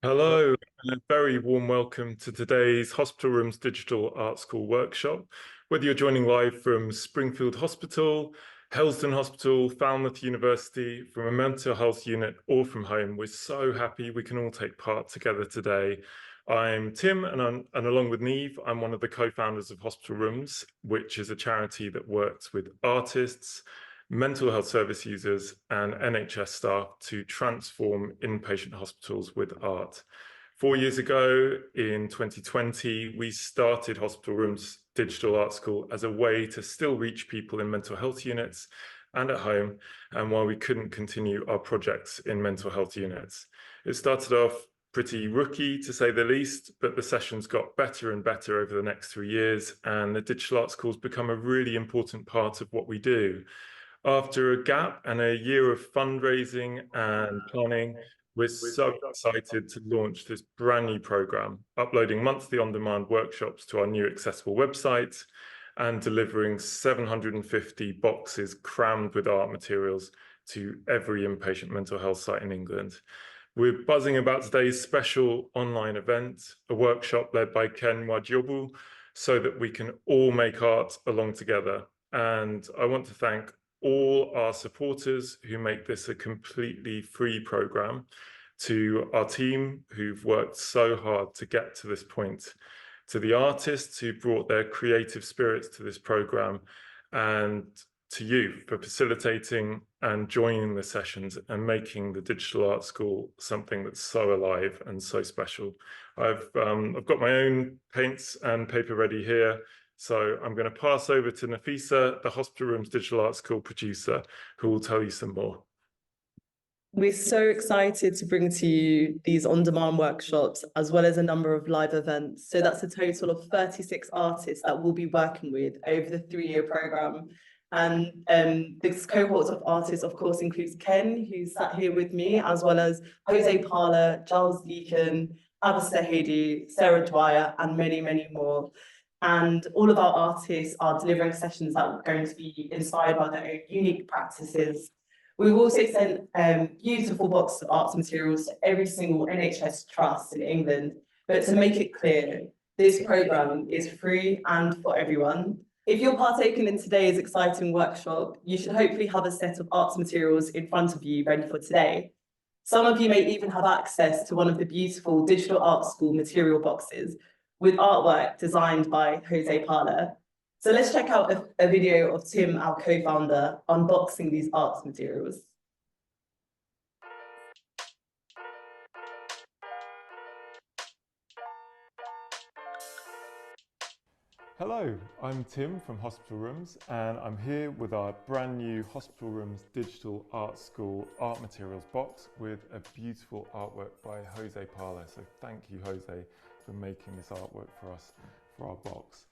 Hello, and a very warm welcome to today's Hospital Rooms Digital Art School workshop. Whether you're joining live from Springfield Hospital, Helsden Hospital, Falmouth University, from a mental health unit, or from home, we're so happy we can all take part together today. I'm Tim, and along with Neve, I'm one of the co-founders of Hospital Rooms, which is a charity that works with artists, mental health service users and NHS staff to transform inpatient hospitals with art. 4 years ago, in 2020, we started Hospital Rooms Digital Art School as a way to still reach people in mental health units and at home, and while we couldn't continue our projects in mental health units. It started off pretty rookie, to say the least, but the sessions got better and better over the next 3 years, and the digital art school's become a really important part of what we do. After a gap and a year of fundraising and planning, we're so excited to launch this brand new program, uploading monthly on-demand workshops to our new accessible website and delivering 750 boxes crammed with art materials to every inpatient mental health site in England. We're buzzing about today's special online event, a workshop led by Ken Nwadiogbu, so that we can all make art along together. And I want to thank all our supporters who make this a completely free program, to our team who've worked so hard to get to this point, to the artists who brought their creative spirits to this program, and to you for facilitating and joining the sessions and making the Digital Art School something that's so alive and so special. I've got my own paints and paper ready here. So I'm going to pass over to Nafisa, the Hospital Rooms Digital Art School producer, who will tell you some more. We're so excited to bring to you these on-demand workshops, as well as a number of live events. So that's a total of 36 artists that we'll be working with over the 3-year program. And this cohort of artists, of course, includes Ken, who's sat here with me, as well as Jose Parla, Giles Deacon, Abister Hady, Sarah Dwyer, and many, many more. And all of our artists are delivering sessions that are going to be inspired by their own unique practices. We've also sent beautiful boxes of arts materials to every single NHS trust in England. But to make it clear, this programme is free and for everyone. If you're partaking in today's exciting workshop, you should hopefully have a set of arts materials in front of you ready for today. Some of you may even have access to one of the beautiful Digital Art School material boxes with artwork designed by Jose Parla. So let's check out a video of Tim, our co-founder, unboxing these arts materials. Hello, I'm Tim from Hospital Rooms, and I'm here with our brand new Hospital Rooms Digital Art School art materials box with a beautiful artwork by Jose Parla. So thank you, Jose, for making this artwork for us for our box.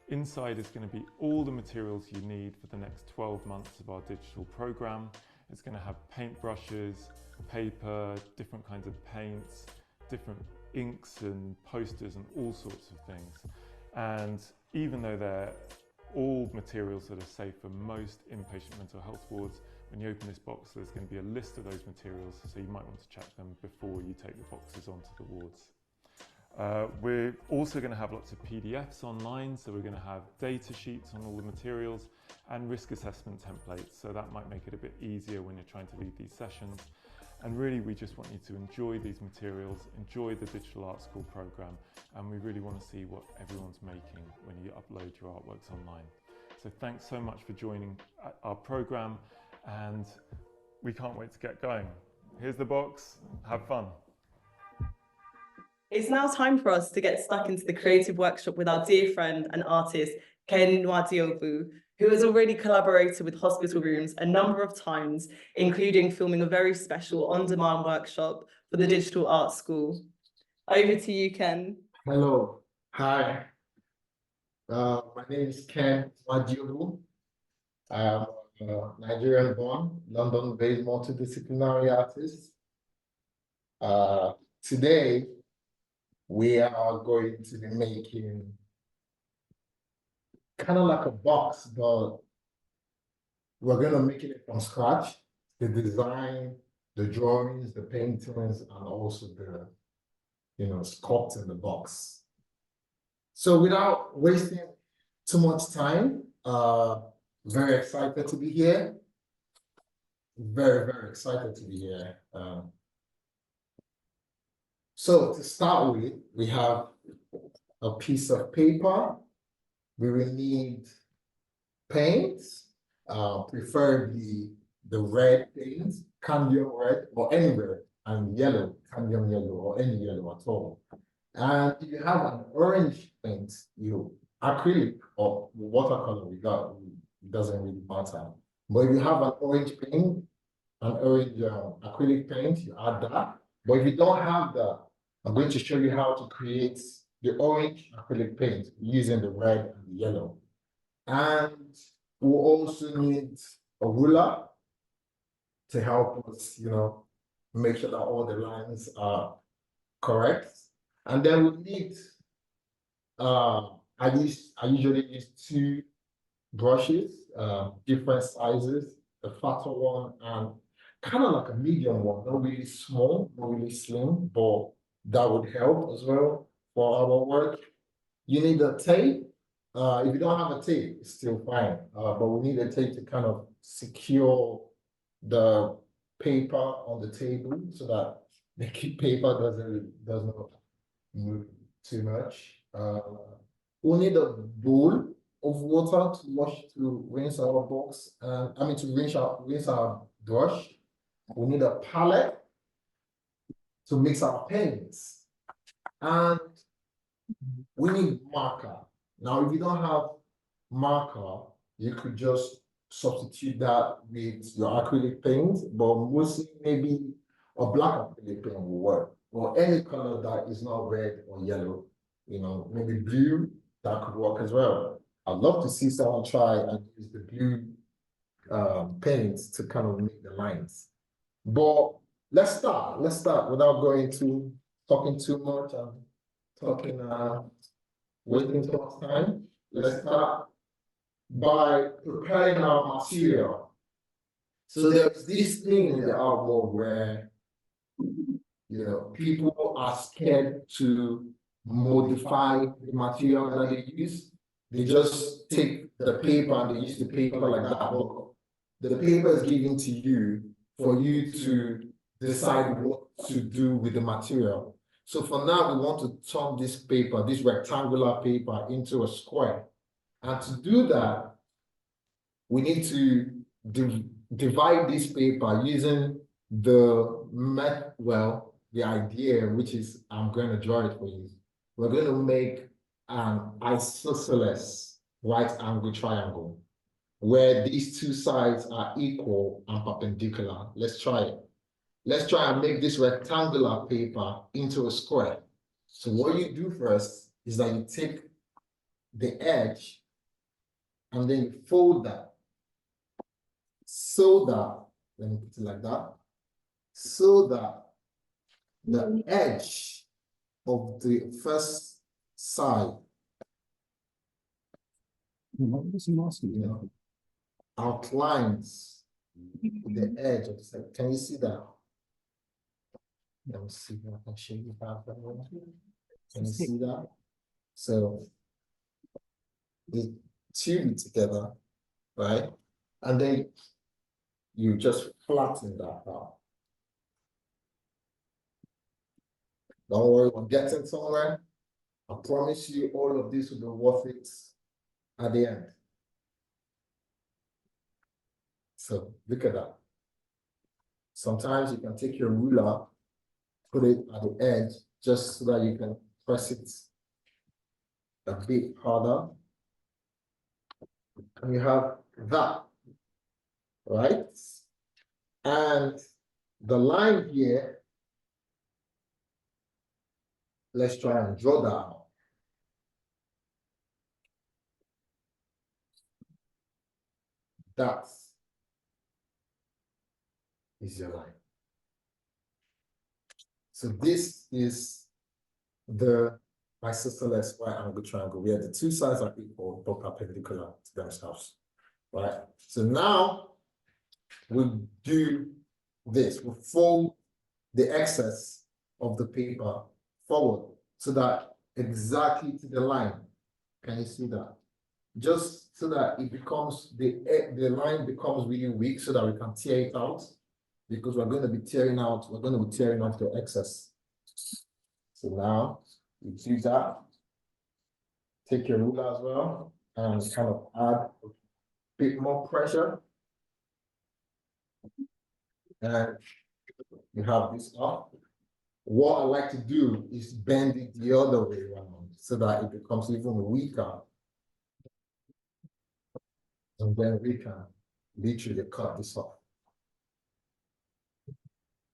Inside is going to be all the materials you need for the next 12 months of our digital program. It's going to have paintbrushes, paper, different kinds of paints, different inks and posters and all sorts of things. And even though they're all materials that are safe for most inpatient mental health wards, when you open this box, there's going to be a list of those materials, so you might want to check them before you take the boxes onto the wards. We're also going to have lots of PDFs online, so we're going to have data sheets on all the materials and risk assessment templates, so that might make it a bit easier when you're trying to lead these sessions. And really, we just want you to enjoy these materials, enjoy the Digital Art School program, and we really want to see what everyone's making when you upload your artworks online. So thanks so much for joining our program, and we can't wait to get going. Here's the box, have fun. It's now time for us to get stuck into the creative workshop with our dear friend and artist, Ken Nwadiogbu, who has already collaborated with Hospital Rooms a number of times, including filming a very special on-demand workshop for the Digital Art School. Over to you, Ken. Hello. Hi. My name is Ken Nwadiogbu. I'm a Nigerian-born, London-based multidisciplinary artist. Today, we are going to be making kind of like a box, but we're going to make it from scratch. The design, the drawings, the paintings, and also sculpt in the box. So without wasting too much time, very excited to be here. Very, very excited to be here. So to start with, we have a piece of paper. We will need paint, preferably the red paint, cadmium red, or any red, and yellow, cadmium yellow, or any yellow at all. And if you have an orange paint, acrylic or watercolor, it doesn't really matter. But if you have an orange paint, an orange acrylic paint, you add that. But if you don't have that, I'm going to show you how to create the orange acrylic paint using the red and the yellow. And we'll also need a ruler to help us, make sure that all the lines are correct. And then we'll need, I usually use 2 brushes, different sizes, a fatter one and kind of like a medium one, not really small, not really slim, but that would help as well for our work. You need a tape. If you don't have a tape, it's still fine. But we need a tape to kind of secure the paper on the table so that the paper doesn't move too much. We'll need a bowl of water to rinse our box. To rinse our brush. We need a palette to mix our paints. And we need marker. Now, if you don't have marker, you could just substitute that with your acrylic paint, but mostly maybe a black acrylic paint will work, or any color that is not red or yellow, maybe blue, that could work as well. I'd love to see someone try and use the blue paint to kind of make the lines. But let's start without talking too much and wasting too much time. Let's start by preparing our material. So there's this thing in the art world where people are scared to modify the material that they use. They just take the paper and they use the paper like that. But the paper is given to you for you to decide what to do with the material. So for now, we want to turn this paper, this rectangular paper, into a square. And to do that, we need to divide this paper using the idea, which is, I'm going to draw it for you. We're going to make an isosceles right angle triangle where these 2 sides are equal and perpendicular. Let's try it. Let's try and make this rectangular paper into a square. So what you do first is that you take the edge and then you fold that so that, let me put it like that, so that the edge of the first side outlines the edge of the side. Can you see that? Let me see if I can show you that. Can you see that? So the 2 together, right? And then you just flatten that out. Don't worry, we're getting somewhere. I promise you all of this will be worth it at the end. So look at that. Sometimes you can take your ruler, put it at the edge, just so that you can press it a bit harder. And you have that, right? And the line here, let's try and draw that out. That is your line. So this is the isosceles right angle triangle where the 2 sides are equal but perpendicular to themselves. Right. So now we'll do this. We'll fold the excess of the paper forward so that exactly to the line. Can you see that? Just so that it becomes, the line becomes really weak so that we can tear it out, because we're going to be tearing off the excess. So now you do that. Take your ruler as well and kind of add a bit more pressure. And you have this up. What I like to do is bend it the other way around so that it becomes even weaker. And then we can literally cut this off.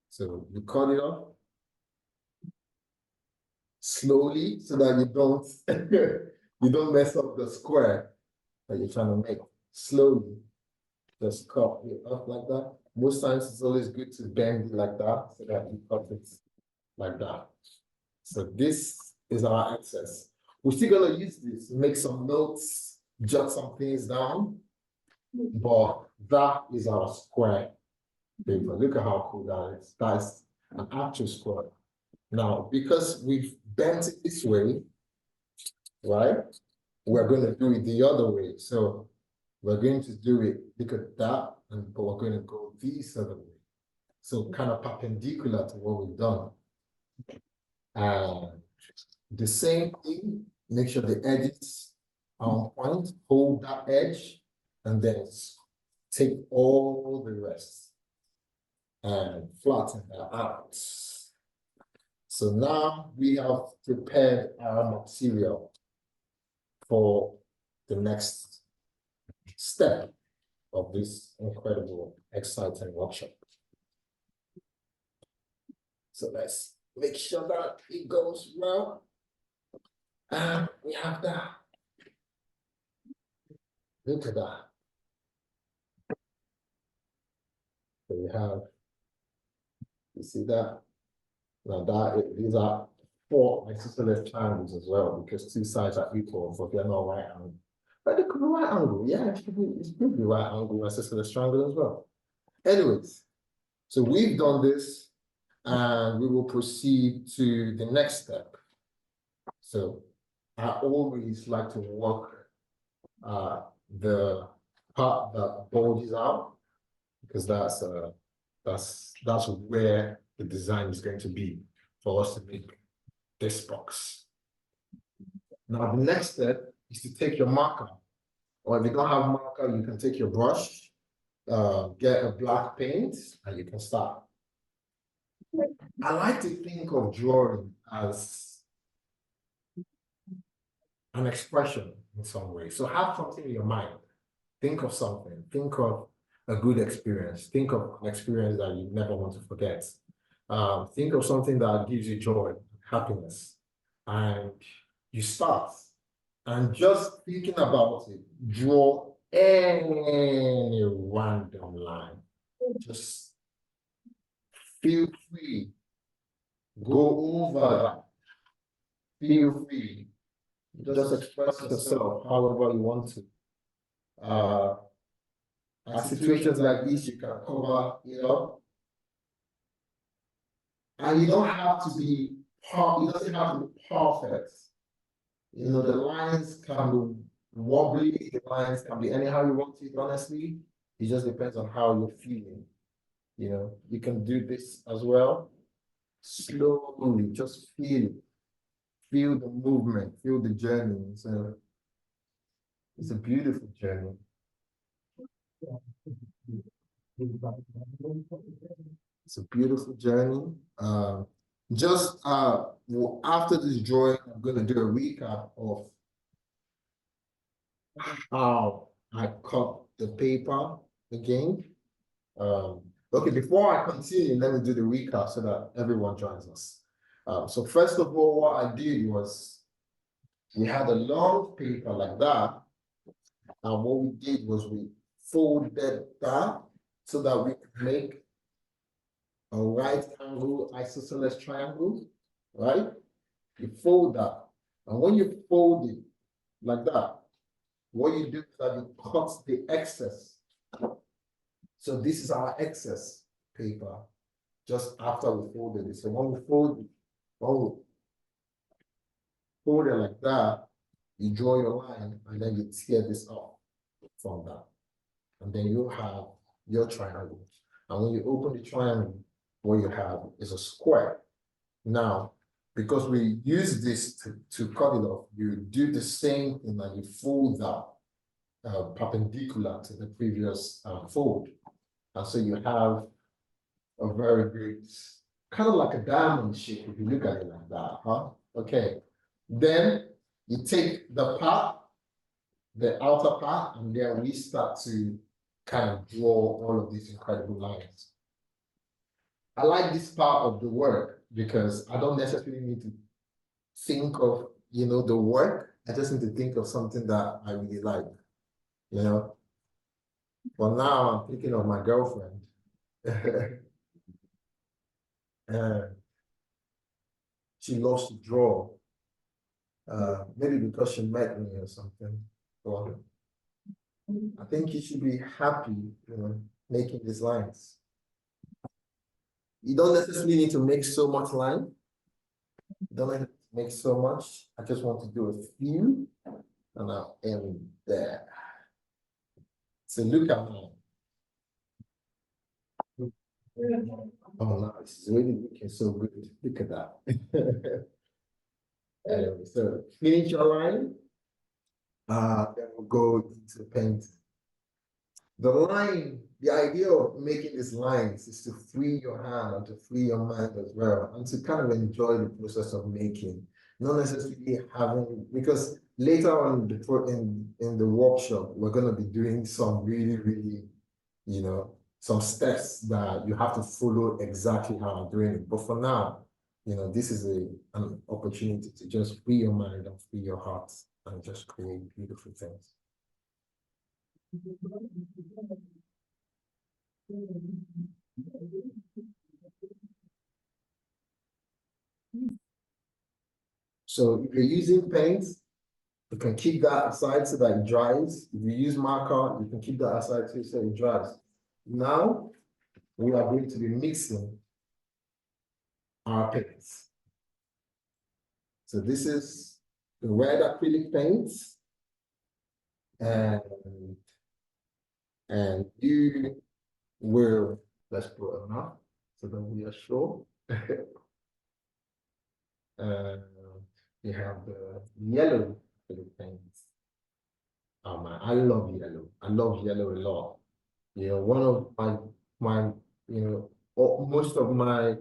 So you cut it off slowly so that you don't you don't mess up the square that you're trying to make. Slowly, just cut it off like that. Most times it's always good to bend it like that so that you cut it like that. So this is our excess. We're still gonna use this, make some notes, jot some things down, but that is our square paper. Look at how cool that is. That's an actual square. Now, because we've bent it this way, right? We're going to do it the other way. So we're going to do it, look at that, but we're going to go this other way. So kind of perpendicular to what we've done. And the same thing, make sure the edges are on point, hold that edge, and then take all the rest and flatten that out. So now we have prepared our material for the next step of this incredible, exciting workshop. So let's make sure that it goes well. And we have that. Look at that. So we have, you see that? Now these are 4 isosceles triangles as well, because 2 sides are equal, but they're not right angle. But they could be right angle. Yeah, it's pretty right angle isosceles triangle as well. Anyways, so we've done this, and we will proceed to the next step. So I always like to work the part that bulges out, because that's where the design is going to be for us to make this box. Now, the next step is to take your marker, or if you don't have marker, you can take your brush, get a black paint, and you can start. I like to think of drawing as an expression in some way. So have something in your mind. Think of something. Think of a good experience. Think of an experience that you never want to forget. Think of something that gives you joy, happiness, and you start. And just thinking about it, draw any random line. Just feel free. Go over that. Feel free. Just express yourself however you want to. At situations like this, you can cover it up. And you don't have to be, it doesn't have to be perfect. You know, the lines can be wobbly, the lines can be anyhow you want it, honestly. It just depends on how you're feeling. You know, you can do this as well. Slowly, just feel the movement, feel the journey. So it's a beautiful journey. It's a beautiful journey. After this drawing, I'm going to do a recap of how I cut the paper again. Okay, before I continue, let me do the recap so that everyone joins us. So first of all, what I did was we had a long paper like that. And what we did was we folded that so that we could make a right angle isosceles triangle, right? You fold that. And when you fold it like that, what you do is that you cut the excess. So this is our excess paper just after we folded it. So when we fold it, hold it like that, you draw your line, and then you tear this off from that. And then you have your triangle. And when you open the triangle, what you have is a square. Now, because we use this to cut it off, you do the same thing and you fold that perpendicular to the previous fold. And so you have a very good, kind of like a diamond shape if you look at it like that, huh? Okay. Then you take the part, the outer part, and then we start to kind of draw all of these incredible lines. I like this part of the work because I don't necessarily need to think of, you know, the work. I just need to think of something that I really like, you know. But now I'm thinking of my girlfriend. She loves to draw. Maybe because she met me or something. Well, I think you should be happy, you know, making these lines. You don't necessarily need to make so much line. You don't need to make so much. I just want to do a few, and I'll end there. So look at mine. Oh, nice. It's really looking so good. Look at that. Anyway, so finish your line. Then we'll go into painting. The line, the idea of making these lines is to free your hand and to free your mind as well, and to kind of enjoy the process of making, not necessarily having, because later on in the workshop, we're going to be doing some really, you know, some steps that you have to follow exactly how I'm doing it. But for now, you know, this is an opportunity to just free your mind and free your heart and just create beautiful things. So if you're using paint, you can keep that aside so that it dries. If you use marker, you can keep that aside too so it dries. Now, we are going to be mixing our paints. So this is the red acrylic paints. And you will, let's put enough so that we are sure. You have the yellow acrylic paints. Oh man, I love yellow. I love yellow a lot. You know, one of my you know, most of my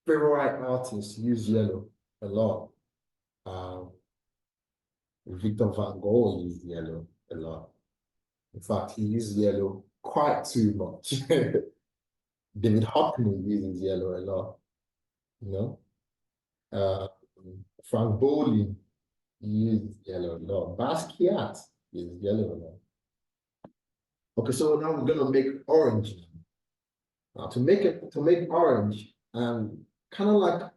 favorite artists use yellow a lot. Victor Van Gogh used yellow a lot. In fact, he used yellow quite too much. David Hockney uses yellow a lot, you know. Frank Bowling uses yellow a lot. Basquiat uses yellow a lot. Okay, so now we're gonna make orange. Now to make orange, kind of like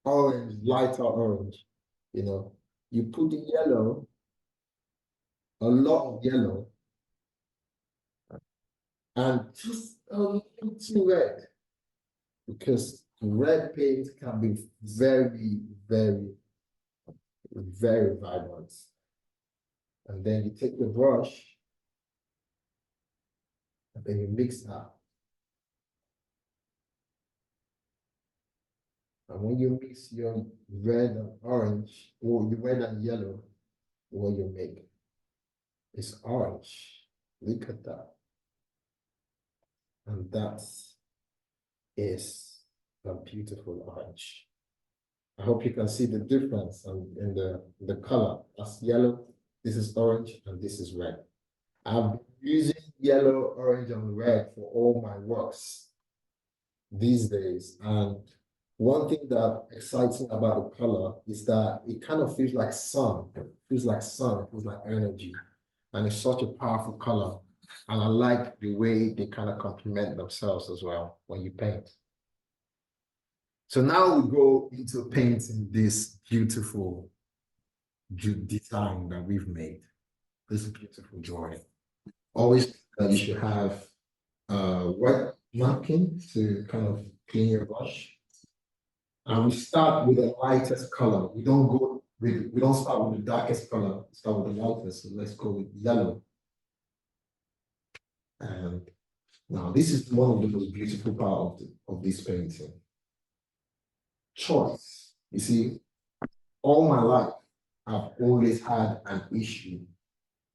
orange, lighter orange, you know, you put the yellow, a lot of yellow, and just a little too red, because red paint can be very vibrant. And then you take the brush, and then you mix that. And when you mix your red and orange, or your red and yellow, what you make is orange. Look at that. And that is a beautiful orange. I hope you can see the difference in the color. That's yellow, this is orange, and this is red. I've been using yellow, orange, and red for all my works these days. And one thing that excites me about the color is that it kind of feels like sun. It feels like sun, it feels like energy. And it's such a powerful color. And I like the way they kind of complement themselves as well when you paint. So now we go into painting this beautiful design that we've made. This beautiful drawing. Always you should have a wet napkin to kind of clean your brush. And we start with the lightest color. We don't start with the darkest color, we start with the lightest. So let's go with yellow. And now this is one of the most beautiful part of this painting. Choice. You see, all my life, I've always had an issue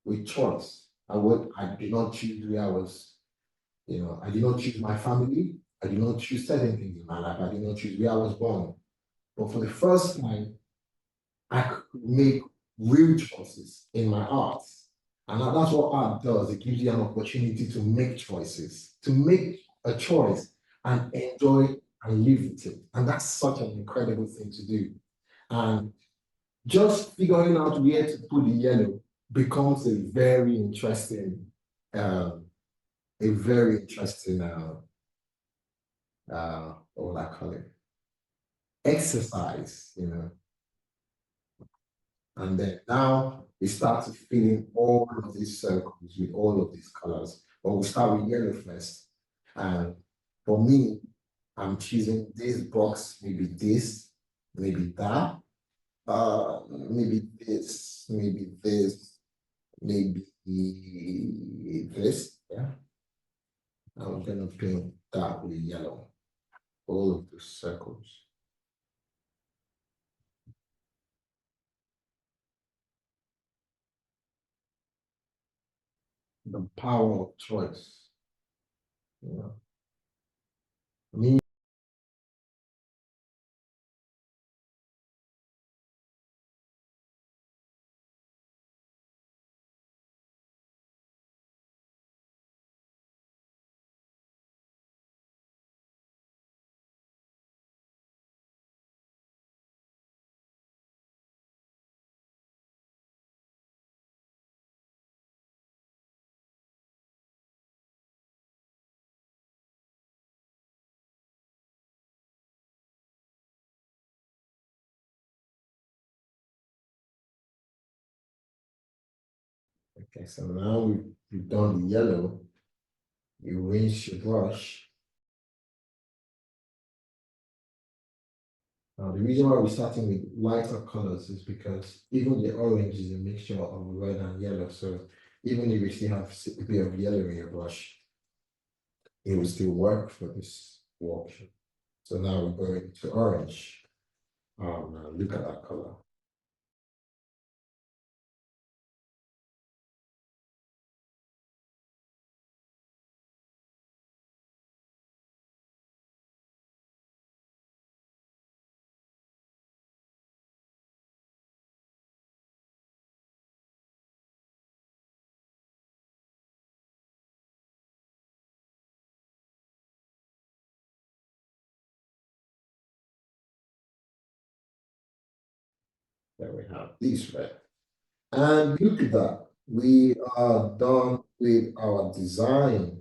with choice. I did not choose where I was, I did not choose my family. I did not choose certain things in my life. I did not choose where I was born. But for the first time, I could make real choices in my art. And that's what art does. It gives you an opportunity to make choices, to make a choice and enjoy and live with it. And that's such an incredible thing to do. And just figuring out where to put the yellow becomes a very interesting, what would I call it? Exercise, And then now we start to fill in all of these circles with all of these colors. But we'll start with yellow first. And for me, I'm choosing this box, maybe this, maybe that, maybe this, maybe this, maybe this, yeah. I'm gonna paint that with yellow, all of the circles. The power of choice. Me. Okay, so now we've done the yellow. You rinse your brush. Now, the reason why we're starting with lighter colors is because even the orange is a mixture of red and yellow. So even if you still have a bit of yellow in your brush, it will still work for this workshop. So now we're going to orange. Oh, now look at that color. There we have this red. And look at that. We are done with our design.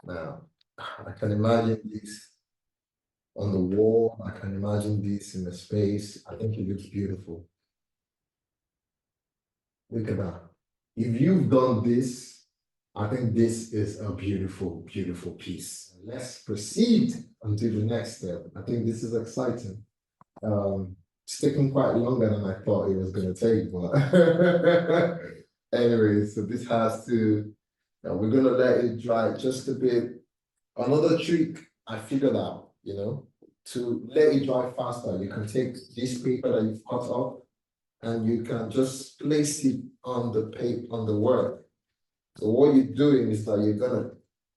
Now, I can imagine this on the wall. I can imagine this in the space. I think it looks beautiful. Look at that. If you've done this, I think this is a beautiful, beautiful piece. Let's proceed until the next step. I think this is exciting. It's taking quite longer than I thought it was going to take, but anyway, so this has to, we're going to let it dry just a bit. Another trick I figured out, to let it dry faster, you can take this paper that you've cut off and you can just place it on the paper, on the work. So what you're doing is that you're gonna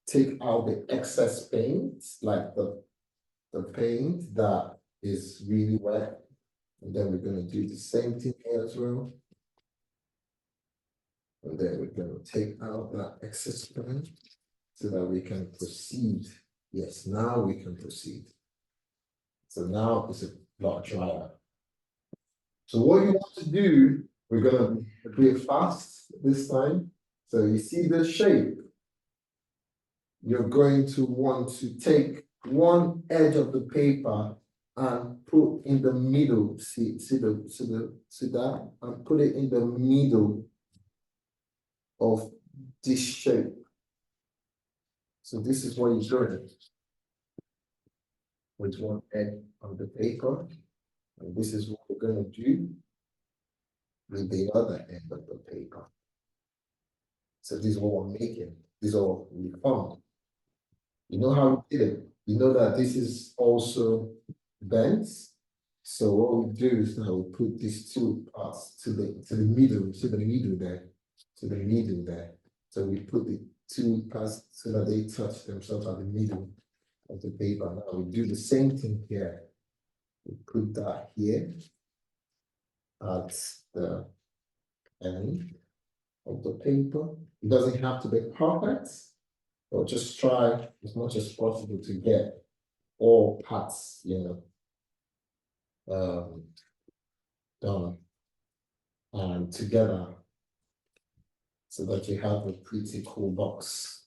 take out the excess paint, like the paint that is really wet. And then we're gonna do the same thing here as well. And then we're gonna take out that excess paint so that we can proceed. Yes, now we can proceed. So now it's a lot drier. So what you want to do, we're gonna be a bit fast this time. So you see the shape. You're going to want to take one edge of the paper and put in the middle. See that? And put it in the middle of this shape. So this is what you're doing. with one end of the paper. And this is what we're gonna do with the other end of the paper. So this is what we're making. This is what we found. You know how we did it? You know that this is also bent. So what we do is now we put these two parts to the middle, to the middle there, to the middle there. So we put the two parts so that they touch themselves at the middle of the paper. Now we do the same thing here. We put that here at the end of the paper. It doesn't have to be perfect, but just try as much as possible to get all parts, done and together so that you have a pretty cool box.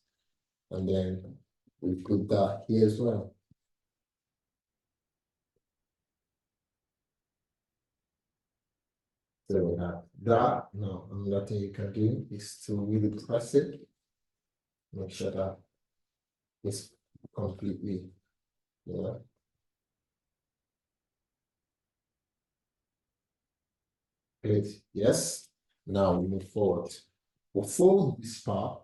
And then we put that here as well. So we have that. Now, another thing you can do is to really press it. Make sure that it's completely, Good. Yes. Now we move forward. We'll fold this part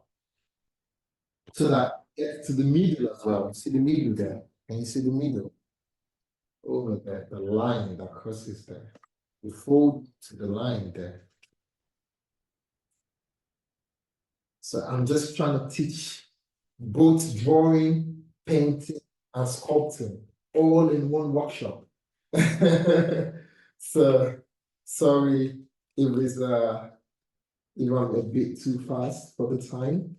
so that it to the middle as well. You see the middle there? Can you see the middle? Over there, the line that crosses there. We fold to the line there. So I'm just trying to teach both drawing, painting, and sculpting all in one workshop. So sorry it was even a bit too fast for the time,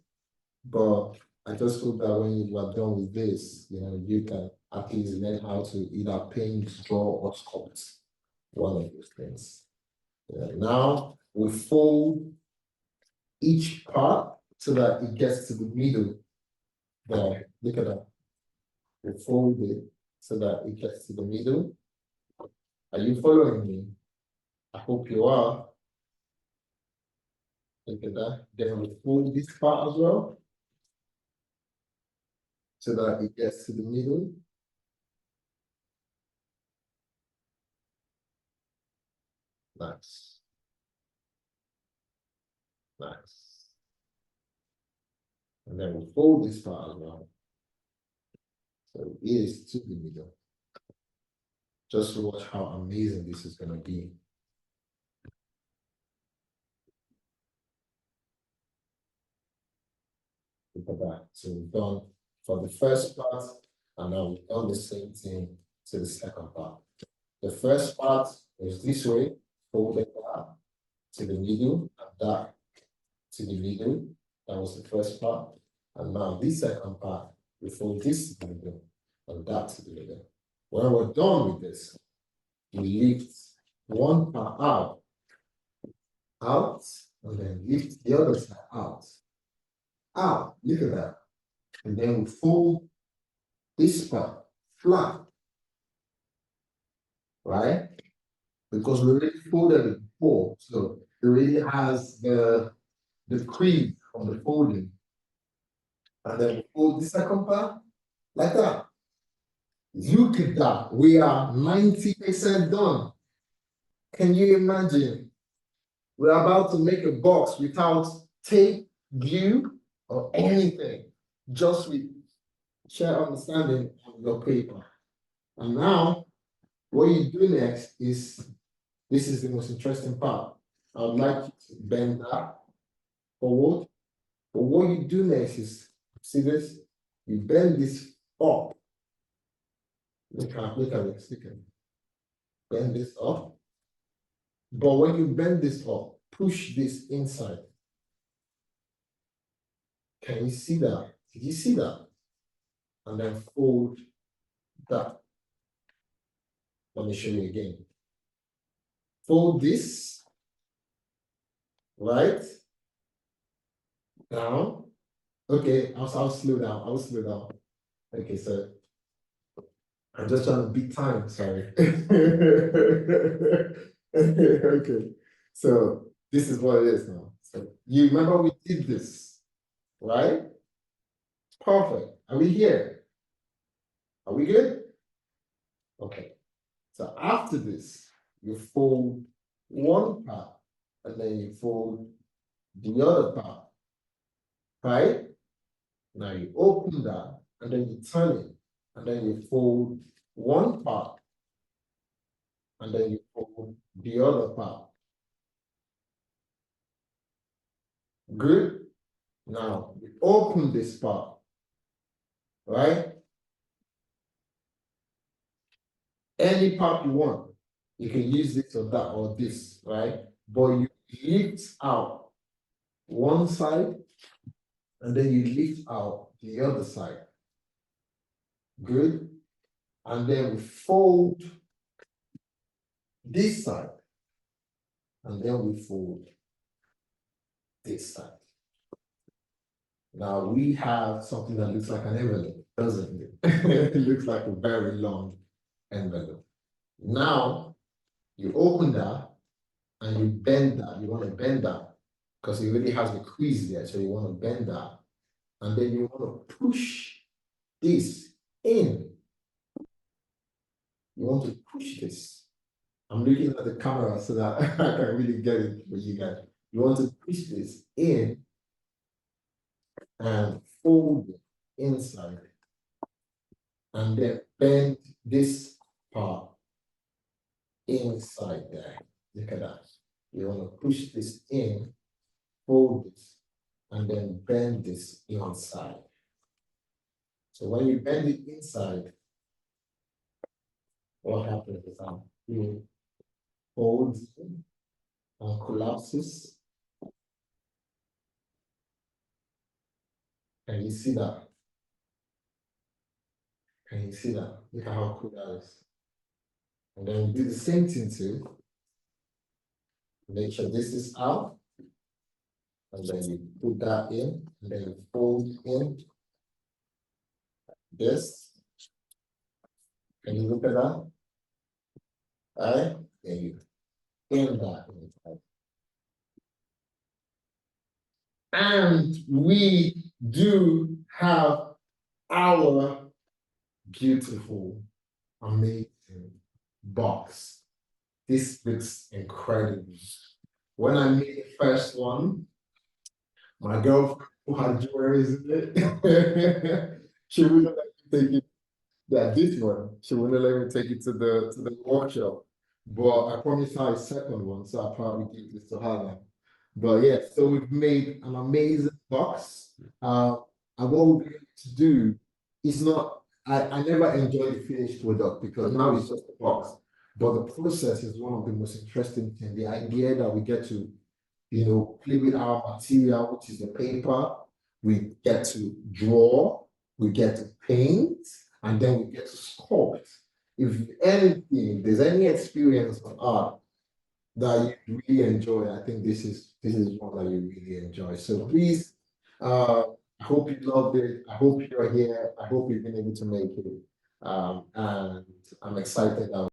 but I just hope that when you are done with this, you can at least learn how to either paint, draw, or sculpt. One of those things. Now we fold each part so that it gets to the middle. There, look at that. We fold it so that it gets to the middle. Are you following me? I hope you are. Look at that. Then we fold this part as well so that it gets to the middle. Nice. Nice. And then we fold this part as well. So it is to the middle. Just watch how amazing this is going to be. Look at that. So we've done for the first part, and now we've done the same thing to the second part. The first part is this way, folded that to the middle, and that to the middle. That was the first part. And now this second part, we fold this to the middle, and that to the middle. When we're done with this, we lift one part out, and then lift the other side out. Look at that. And then we fold this part flat, right? Because we already folded it before, so it already has the crease from the folding. And then we fold the second part like that. Look at that. We are 90% done. Can you imagine? We're about to make a box without tape, glue, or anything, just with shared understanding on your paper. And now, what you do next is, this is the most interesting part. I would like you to bend that forward. But what you do next is, see this? You bend this up. Look at this. You can bend this up. But when you bend this up, push this inside. Can you see that? Did you see that? And then fold that. Let me show you again. Fold this, right? Down. Okay, I'll slow down. Okay, so I'm just trying to beat time, sorry. Okay, so this is what it is now. So you remember we did this, right? Perfect. Are we here? Are we good? Okay. So after this, you fold one part and then you fold the other part, right? Now you open that and then you turn it and then you fold one part and then you fold the other part. Good. Now you open this part, right? Any part you want. You can use this or that or this, right? But you lift out one side and then you lift out the other side. Good. And then we fold this side. And then we fold this side. Now we have something that looks like an envelope, doesn't it? It looks like a very long envelope. Now you open that and you bend that. You want to bend that because it really has a crease there. So you want to bend that. And then you want to push this in. You want to push this. I'm looking at the camera so that I can really get it for you guys. You want to push this in and fold it inside. And then bend this part inside there. Look at that. You want to push this in, fold this, and then bend this inside. So when you bend it inside, what happens is that you fold and collapses. Can you see that? Can you see that? Look at how cool that is. And then we do the same thing too. Make sure this is out. And then you put that in, and then you fold in this. Can you look at that? All right? Then you in that inside. And we do have our beautiful, amazing box. This looks incredible. When I made the first one, my girlfriend who had jewelry in it, she wouldn't let me take it. That this one, she wouldn't let me take it to the workshop. But I promised her a second one, so I'll probably give this to her now. But yeah, so we've made an amazing box. And what we're going to do is not, I never enjoy the finished product because now it's just a box. But the process is one of the most interesting things. The idea that we get to, play with our material, which is the paper, we get to draw, we get to paint, and then we get to sculpt. If there's any experience of art that you really enjoy, I think this is one that you really enjoy. So please, I hope you loved it. I hope you're here. I hope you've been able to make it. And I'm excited that